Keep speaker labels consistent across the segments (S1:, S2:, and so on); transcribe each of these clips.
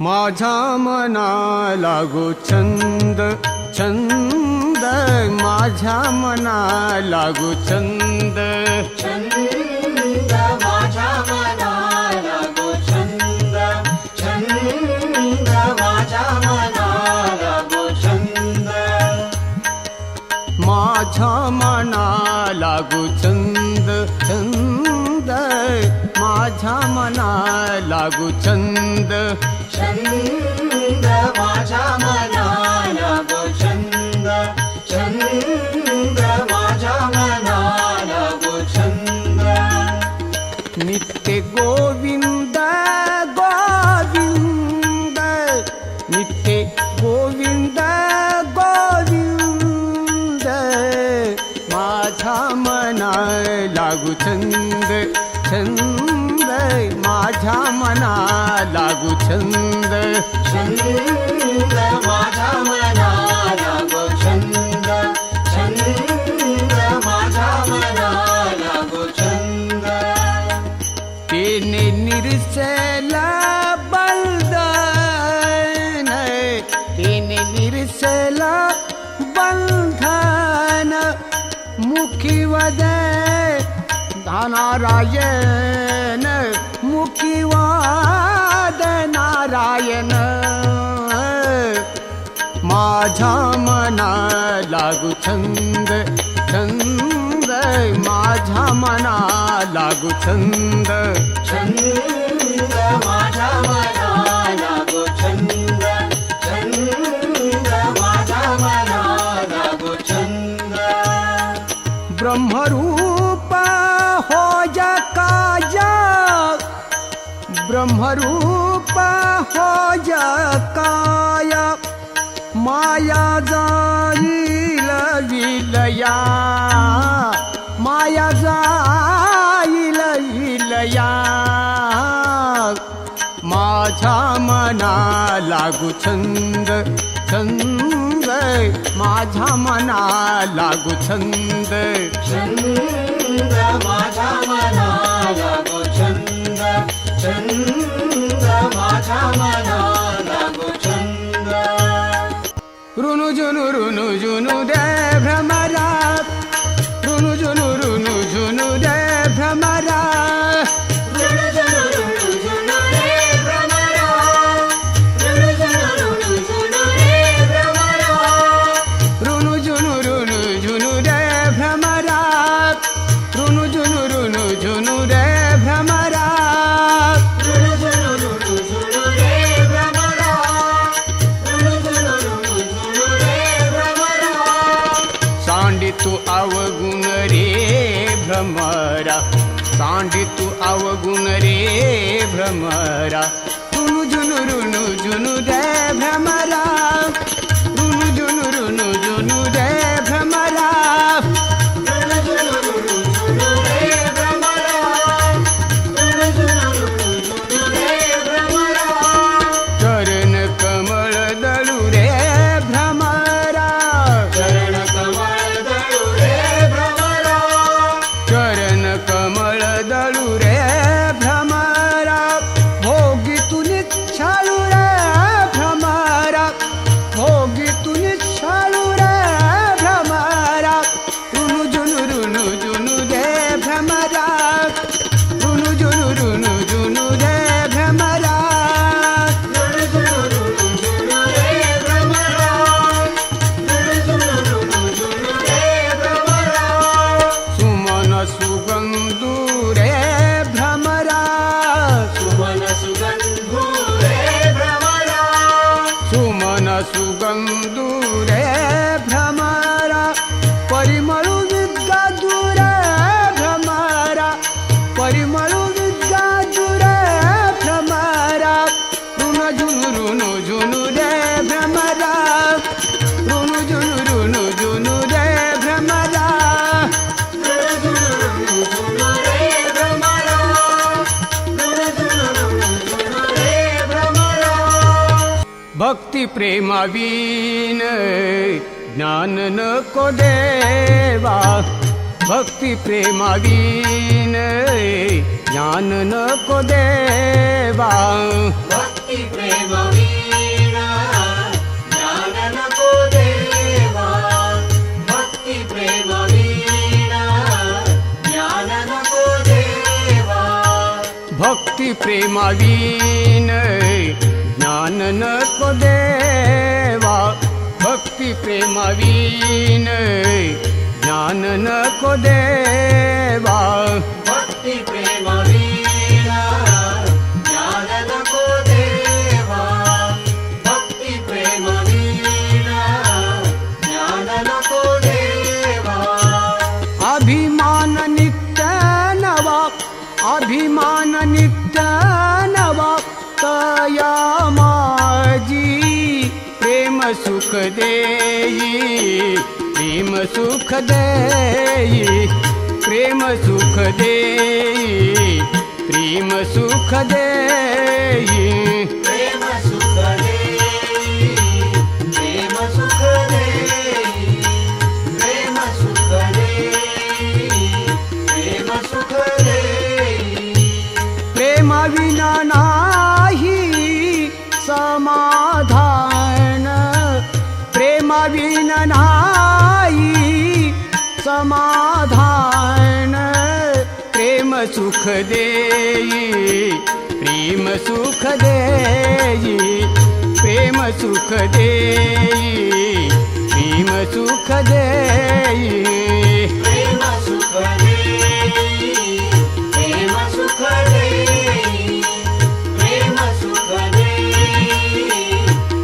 S1: माझ्या मना लागो छंद छंद, माझ्या मना लागो छंद
S2: छंद, माझ्या मना लागो छंद छंद, माझ्या मना लागो छंद,
S1: माझ्या मना लागो छंद छंद, माझ्या मना लागो छंद
S2: छंद, माझ्या मना लागो छंद छंद, माझ्या मना लागो छंद.
S1: नित्य गोविंद गोविंद, नित्य गोविंद गोविंद, माझ्या मना लागू छंद छंद, माझ्या मना लागू छंद
S2: छंद, माझ्या मना लागो छंद छंद, माझ्या मना लागो छंद.
S1: तेने निरसला बंधन, तेने निरसला बंधन, मुखी वदे नारायण, मुखी वाद नारायण. माझ्या मना लागू छंद छंद, माझ्या मना लागू छंद
S2: छंद, माझ्या मना लागो छंद छंद, माझ्या मना लागो छंद.
S1: ब्रह्मरूप हो जकाय, ब्रह्मरूप हो जकाय, माया जाईल विलया, माया जाईल विलया. माझ्या मना लागू छंद छंद, माझ्या मना लागू छंद
S2: छंद, माझ्या मना लागो छंद छंद, माझ्या मना लागो छंद.
S1: रुनु जुनु दे भ्रमरा, रुनु जुनु दे भ्रमरा, रुनु जुनु दे भ्रमरा, रुनु जुनु दे भ्रमरा. सांडी तू अवगुण रे भ्रमरा, सांडी तू अवगुण रे भ्रमरा. रुनु जुनु दे भ्रमरा, रुनु जुनु दे भ्रमरा. चरण कमळ दळू रे भ्रमरा,
S2: चरण कमळ दळू रे भ्रमरा,
S1: चरण कमळ दळू रे भ्रमरा. भोगी तू निच्छाळू रे भ्रमरा, भोगी तू निच्छाळू रे भ्रमरा. रुनु जुनु दे भ्रमरा, रुनु जुनु दे भ्रमरा. सुमन सुगंधू रे भ्रमरा,
S2: सुमन सुगंधू रे भ्रमरा,
S1: सुमन सुगंधू रे भ्रमरा. परिमळू विद्गादू रे भ्रमरा, परिमळू विद्गादू रे भ्रमरा. रुनु जुनु रे भ्रमरा, रुनु जुनु रे भ्रमरा. भक्ती प्रेमावीन ज्ञान नको देवा, भक्ती प्रेमावीन ज्ञान नको देवा.
S2: भक्ती भक्ती प्रेम वीणा ज्ञान नको देवा भक्ती प्रेम वीणा ज्ञान नको देवा
S1: भक्ती प्रेमावीन ज्ञान नको देवा भक्ती प्रेमावीन ज्ञान नको देवा
S2: भक्ती प्रेम वीणा ज्ञान नको देवा भक्ती प्रेम वीणा ज्ञान नको देवा
S1: अभिमान नित्य नवा अभिमान नित्य नवा तया माझी प्रेम सुख देई प्रेम सुख देई प्रेम सुख देई प्रेम सुख देई
S2: प्रेम सुख देई प्रेम सुख देई प्रेम सुख देई प्रेम सुख देई
S1: प्रेमाविना नाही समाधान प्रेमाविना नाही समाधान प्रेम सुख देई प्रेम सुख देई प्रेम सुख देई प्रेम सुख देई
S2: प्रेम सुख देई प्रेम सुख देई प्रेम सुख देई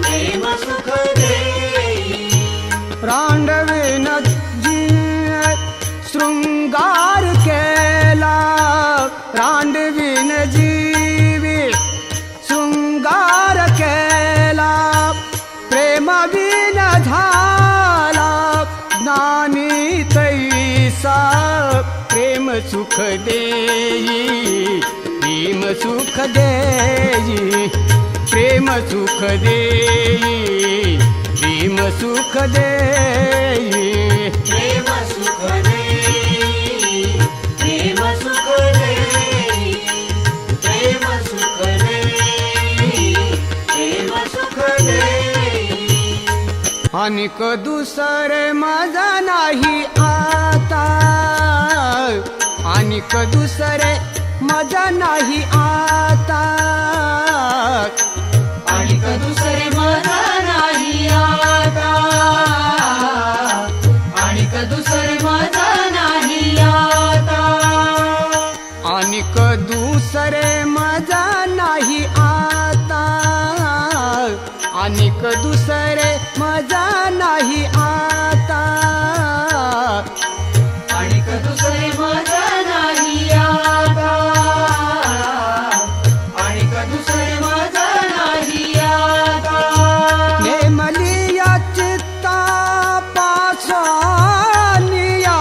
S2: प्रेम सुख देई
S1: रांडवेन शृंगार केला रांडवीन जीवी शृंगार केला प्रेमाविन झाला ज्ञानी तैसा प्रेम सुख देई प्रेम सुख देई प्रेम सुख देई प्रेम सुख देई
S2: प्रेम सुख देई प्रेम सुख देई प्रेम सुख देई प्रेम सुख देई
S1: अनिक दुसरे मजा नाही आता अनिक दुसरे मजा नाही आता
S2: आणिक दुसरे मजा नाही आता आणिक दुसरे मजा नाही आता
S1: अनिक दुसरे मजा नाही आता अनिक दुसरे मजा नाही आता
S2: आणिक दुसरे मजा नाही आता आणिक दुसरे मजा नाही आता
S1: नेमलिया चित्ता पासनिया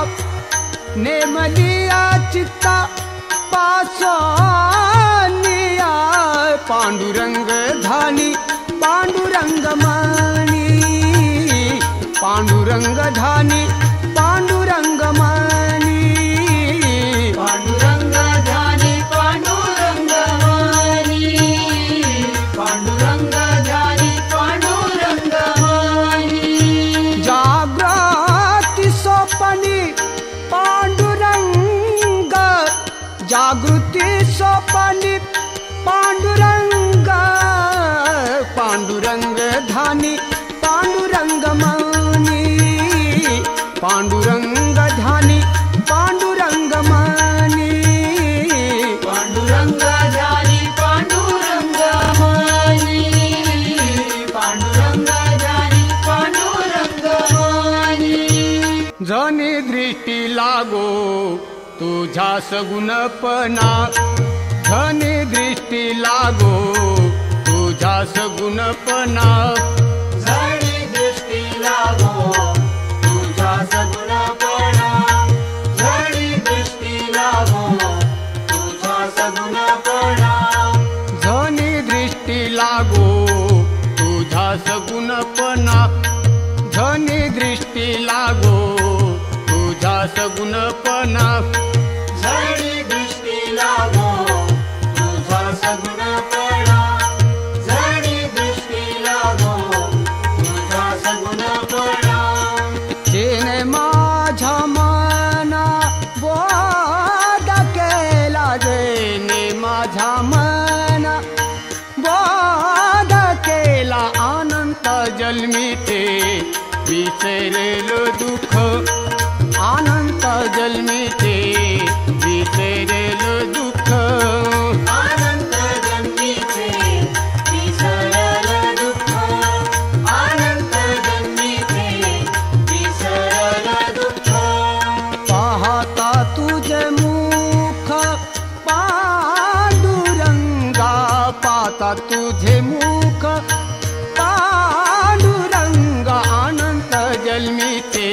S1: नेमलिया चित्ता पासनिया पांडुरंग धानी पांडुरंग मणी पांडुरंग धानी पांडुरंग मणी
S2: पांडुरंग ध्यानी पांडुरंग मणी पांडुरंग ध्यानी पांडुरंग मणी
S1: जागृती सोपनी पांडुरंग जागृती सोपनी पांडुरंग पांडुरंग धानी पांडुरंग मणी पांडुरंग धानी पांडुरंग मणी
S2: पांडुरंग ध्यानी पांडुरंग मणी पांडुरंग ध्यानी पांडुरंग मणी
S1: जनी दृष्टी लागो तुझ्या सगुणपणा धनी दृष्टी लागो तुझ्या सगुणपणा
S2: जणी दृष्टी लागो तुझ्या सगुणपणा जणी दृष्टी लागो तुझ्या सगुणपणा
S1: धनी दृष्टी लागो तुझ्या सगुणपणा धनी दृष्टी लागो तुझ्या सगुणपणा
S2: जणी दृष्टी लागो तुझा सगुणपणा
S1: जन्मीचे विसरलो दुःख अनंत जन्मीचे विसरलो दुःख
S2: अनंत जन्मीचे विसरलं दुःख अनंत जन्मीचे विसरलं दुःख
S1: पाहता तुझे मुख पांडुरंगा पाहता तुझे मुख पांडुरंगा अनंत जन्मीचे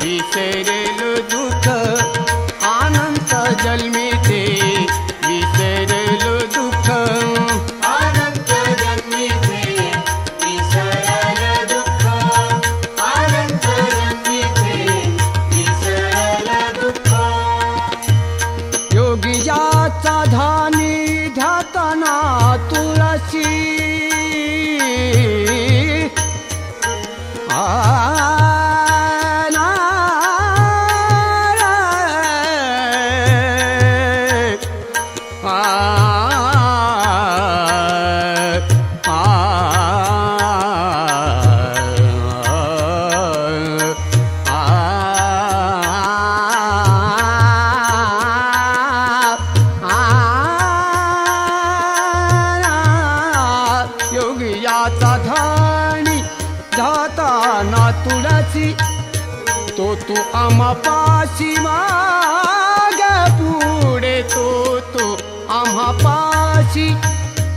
S1: विसरलो दुःख अनंत जन्मीचे विसरलो दुःख
S2: अनंत जन्मीचे विसरलं दुःख अनंत जन्मीचे विसरलं दुःख
S1: योगियाचा धानी ध्यातना तुळशी योगियाचा धानी धाताना तुळसी तो तू आम्हापाशी माग पुढे तो आम्हापाशी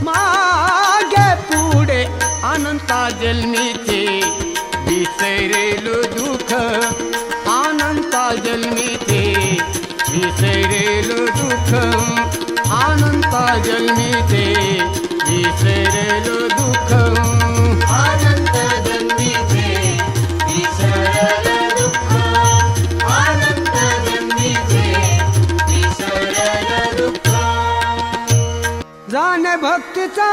S1: माग पुढे अनंता जन्मीचे विसरेलो दुःख अनंता जन्मीचे विसरेलो दुःख अनंता जन्मीचे विसरेलो दुःख
S2: अनंत जन्मीचे विसरलं दुःख अनंत जन्मीचे विसरलं दुःख
S1: जाणे भक्तीचा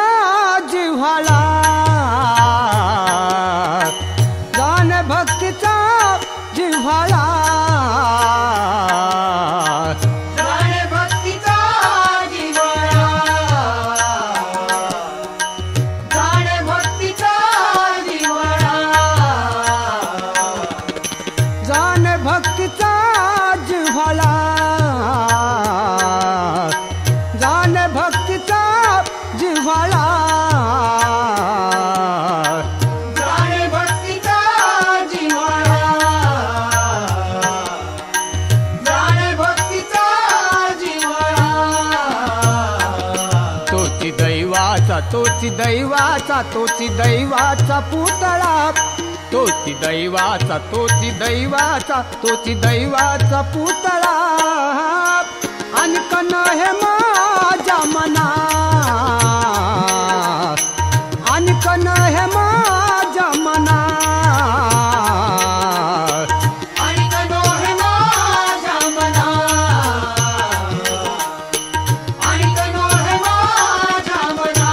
S1: जिव्हाळा जाणे भक्तीचा जिव्हाळा
S2: जाणे भक्तीचा जिव्हाळा जाणे भक्तीचा जिव्हाळा
S1: जाणे भक्तीचा जिव्हाळा जाणे भक्तीचा जिव्हाळा
S2: जाणे भक्तीचा जिव्हाळा जाणे भक्तीचा जिव्हाळा
S1: तोची दैवाचा तोची दैवाचा तोची दैवाचा पुतळा तोची दैवाचा तोची दैवाचा तोची दैवाचा पुतळा अनकन हे माझ्या मना अनकन हे माझ्या मना
S2: आणि कनो हे माझ्या मना आणि कनो हे माझ्या मना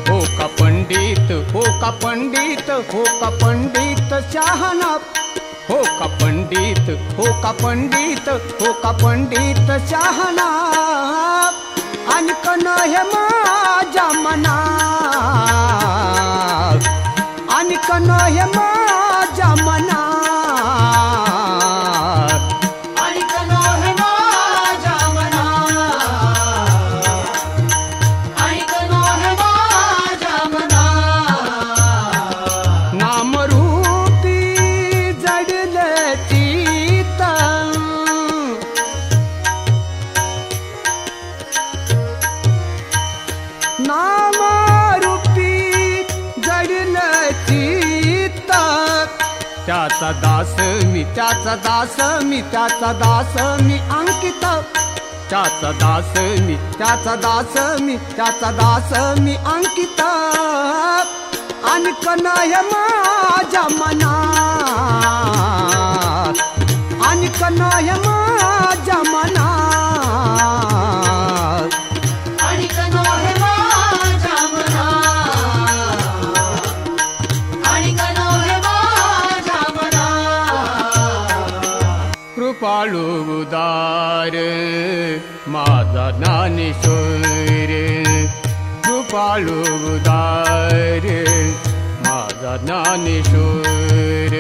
S1: हो का पंडित हो का पंडित हो का पंडित शहाणा हो का पंडित हो का पंडित हो का पंडित शहाणा अनकन हे माझ्या मना अनकन हे माझ्या मना
S2: आणि कनो हे माझ्या मना आणि कनो हे माझ्या मना
S1: नामरूपी जडले चित्त नामरूपी जडले चित्त त्याचा दास मी त्याचा दास मी त्याचा दास मी अंकित त्याचा दास मी त्याचा दास मी त्याचा दास मी अंकित अनकन हे माझ्या मना अनकन हे माझ्या मना
S2: आणि कनो हे माझ्या मना आणि कनो हे माझ्या मना
S1: कृपाळू उदार माझा ज्ञानेश्वर कृपाळू उदार माझा ज्ञानेश्वर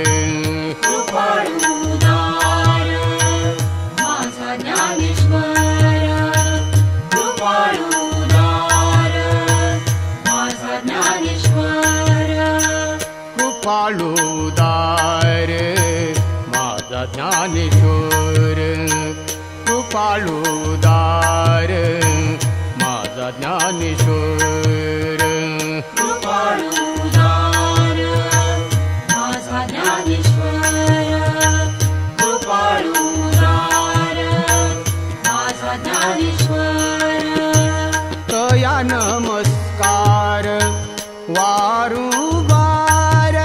S2: कृपाळू उदार माझा ज्ञानेश्वर कृपाळू उदार माझा ज्ञानेश्वर
S1: कृपाळू उदार माझा ज्ञानेश्वर कृपाळू उदार माझा ज्ञानेश्वर
S2: कृपाळू उदार माझा ज्ञानेश्वर कृपाळू उदार माझा ज्ञानेश्वर
S1: तया नमस्कार वारुवार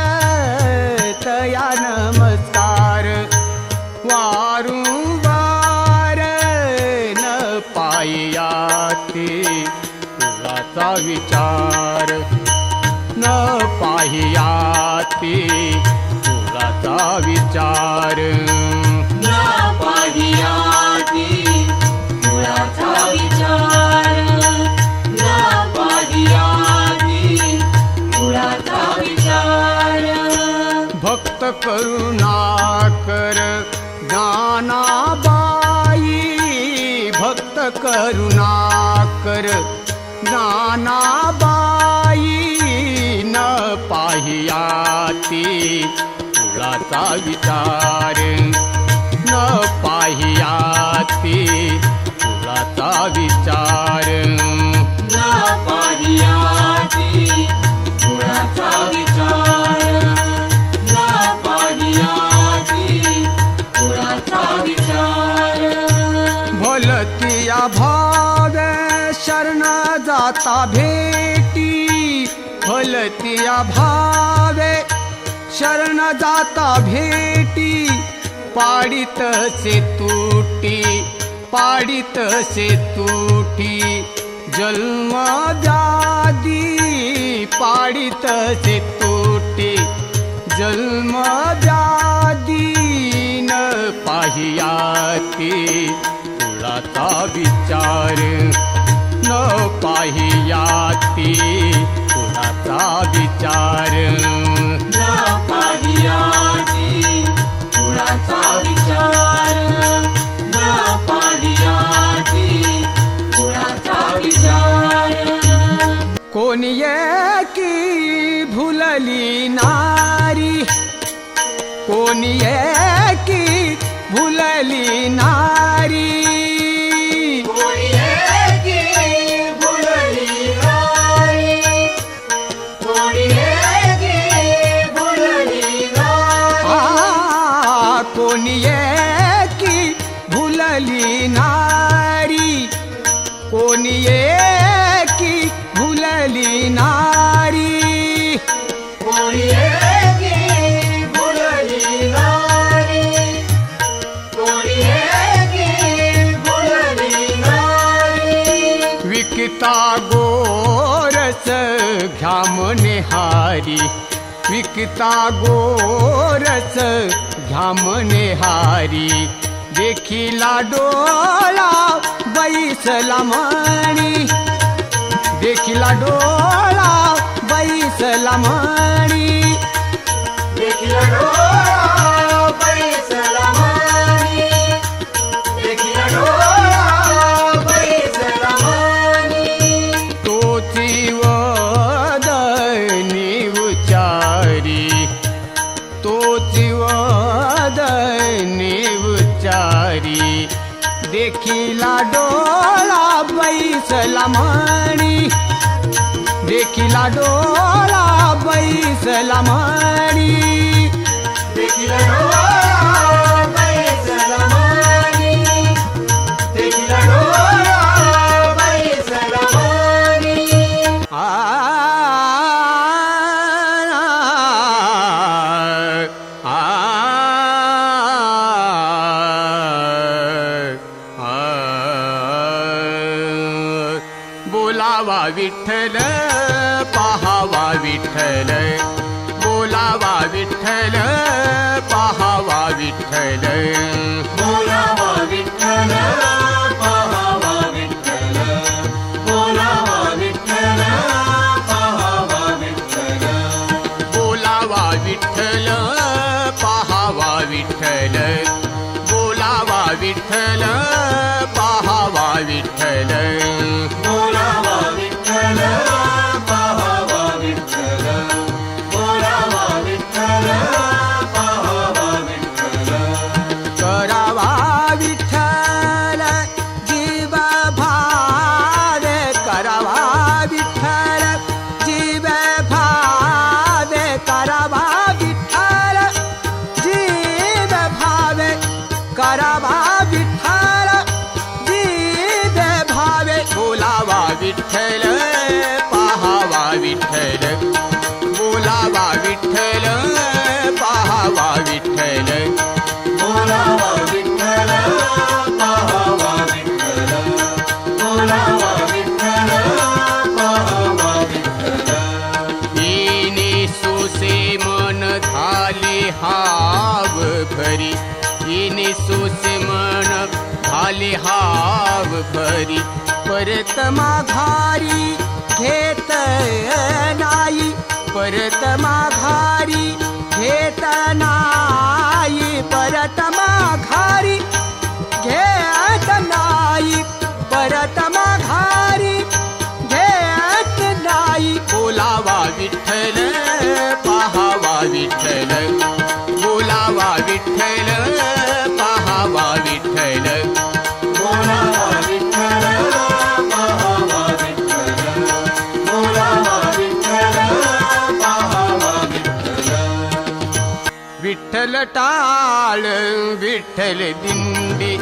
S1: तया नमस्कार वारुवार न पाहियाती तुझाचा विचार न पाहियाती तुझाचा विचार
S2: न पाहियाती मुळाचा विचार न पाहियाती मुळाचा विचार
S1: भक्त करुणाकर ज्ञानाबाई भक्त करुणाकर ज्ञानाबाई न पाहियाती तुळाचा विचार न पाहियाती तुळाचा विचार
S2: न पाहियाती मुळाचा विचार न पाहियाती मुळाचा विचार
S1: भलतिया भाव शरण जाता भेटी भलतिया भावे शरण जाता भेटी पाडित से तुटी पाडित से तुटी जन्म व्याधी पाडित से तुटी जन्म व्याधी न पाहियाती तुळाचा विचार न पाहियाती तुळाचा विचार
S2: न पाहियाती मुळाचा विचार न पाहियाती मुळाचा विचार
S1: कोणी की भुलली नारी कोणी की भुलली नारी
S2: कोणी एकी भुलली नारी कोणी एकी भुलली नारी
S1: आ, कोणी की भुलली नारी कोणी की भुलली नारी
S2: कोणी एकी भुलली नारी कोणी एकी भुलली नारी
S1: विकता गोरस घ्या म्हणे हारी विकता गोरस घ्या म्हणे हारी देखिला डोळा बैसला म्हणी देखिला डोळा बैसला म्हणी
S2: देखिला डोळा बैसला म्हणी देखिला डोळा बैसला म्हणी
S1: तोची वदनी उचारी तोची वदनी उचारी देखिला डोळा बैसला म्हणी देखिला डोळा बैसला म्हणी
S2: देखिला डोळा बैसला म्हणी देखिला डोळा बैसला म्हणी
S1: आ बोलावा विठ्ठल पाहावा विठ्ठल बोलावा विठ्ठल पाहावा विठ्ठल
S2: बोलावा विठ्ठल पाहावा विठ्ठल बोलावा विठ्ठल
S1: विठ्ठल
S2: बोलावा विठ्ठल पाहावा विठ्ठल बोलावा विठ्ठल पाहावा विठ्ठल
S1: करावा विठ्ठल जीव भावे करावा विठ्ठल जीव भावे करावा विठ्ठल जीव भावे करावा विठ्ठल जीव भावे बोलावा विठ्ठल पाहावा विठ्ठल बोलावा विठ्ठल पाहावा विठ्ठल
S2: बोलावा विठ्ठल पाहावा विठ्ठल बोलावा विठ्ठल पाहावा विठ्ठल
S1: येणे सोसे मन झाले हाव भरी येणे सोसे मन झाले हाव भरी परत माघारी घेत नाही परत माघारी घेत नाही परत माघारी घेत नाही परत माघारी घेत नाही बोलावा विठ्ठल पाहावा विठ्ठल बोलावा विठ्ठल पाहावा विठ्ठल
S2: बोलावा विठ्ठल पाहावा विठ्ठल बोलावा विठ्ठल पाहावा विठ्ठल
S1: विठ्ठल टाळ विठ्ठल दिंडी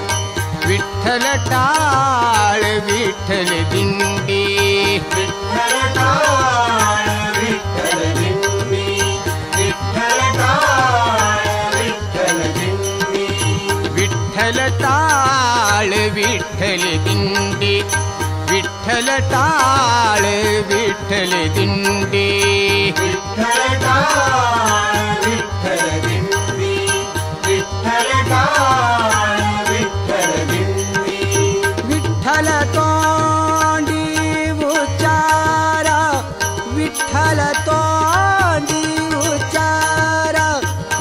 S1: विठ्ठल टाळ विठ्ठल दिंडी
S2: विठ्ठल टाळ विठ्ठल दिंडी विठ्ठल टाळ विठ्ठल दिंडी
S1: विठ्ठल टाळ विठ्ठल दिंडी विठ्ठल टाळ विठ्ठल दिंडी
S2: विठ्ठल टाळ विठ्ठल दिंडी विठ्ठल टाळ विठ्ठल दिंडी
S1: विठ्ठल तोंडी उच्चारा विठ्ठल तोंडी उच्चारा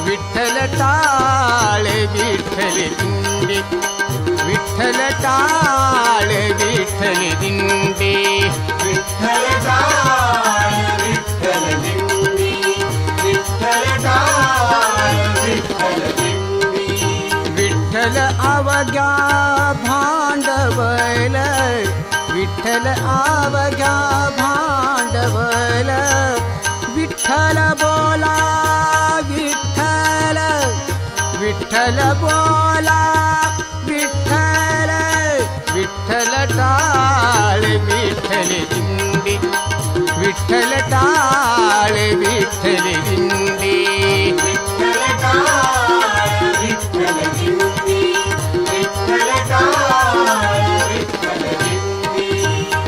S1: विठ्ठल टाळ विठ्ठल दिंडी विठ्ठल टाळ विठ्ठल दिंडी
S2: विठ्ठल टाळ विठ्ठल दिंडी विठ्ठल टाळ विठ्ठल दिंडी
S1: विठ्ठल अवघ्या भांडवल विठ्ठल अवघ्या भांडवल विठ्ठल बोला विठ्ठल विठ्ठल बोला विठ्ठल विठ्ठल टाळ विठ्ठल दिंडी विठ्ठल टाळ